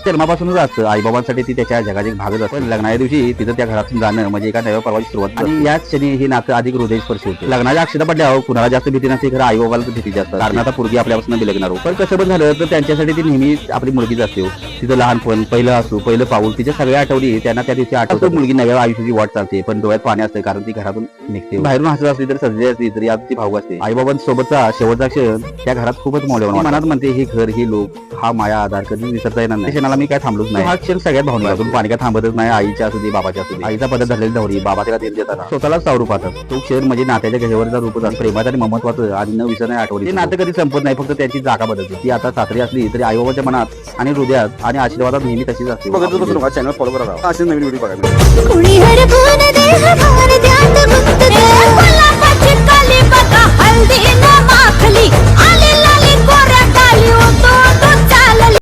जन्मापासूनच असतं. आईबाबांसाठी ती त्याच्या जगाचा एक भागच असतो. लग्नाच्या दिवशी तिथं त्या घरातून जाणं म्हणजे एका नव्या पर्वाची सुरुवात आणि याच क्षणी हे नातं अधिक हृदयस्पर्शी होतं. लग्नाच्या अक्षता पडल्यावर कुणाला जास्त भीती नसते, खरं आईबाबाला भीती जास्त, कारण आता पोरगी आपल्यापासून बिलगणार हो. पण कसं पण झालं तर त्यांच्यासाठी ती नेहमी आपली मुलगीच असते. तिचं लहानपण, पहिलं असू, पहिलं पाऊल, तिच्या सगळ्या आठवणी त्यांना त्या दिवशी आठवतं. मुलगी नव्या आयुष्याची वाट चालते, पण डोळ्यात पाणी असते, कारण ती घरातून निघते. बाहेरून हसत असली तरी सजली असली तरी आज ती भावूक असते. आईबाबांसोबतचा शेवटचा क्षण त्या घरात खूपच मौल्यवान. मनात म्हणते हे घर, हे लोक, हा माया आधार कधी विसरता येणार नाही. क्षणाला मी काय थांबलोच नाही. हा क्षण सगळ्यात भावनिक असून पाणी काय थांबतच नाही. आईच्या असू दे, बाबाच्या असू दे. आईचा पदर धरलेली दौरी, बाबा तिला धीर देताना स्वतःलाच सावरू पाहतात. तो क्षण म्हणजे नात्याच्या गहेवरचा रूपच असतो. प्रेमाचं आणि ममत्वाचं आणि न विसरणारी आठवणी. ते नातं कधी संपत नाही, फक्त त्याची जागा बदलते. ती आता सासरी असली तरी आईबाबाच्या मनात आणि हृदयात आणि आशीर्वादात नेहमी तशीच असते. बघत बसून चॅनल फॉलो करा, असे नवीन व्हिडिओ बघायला.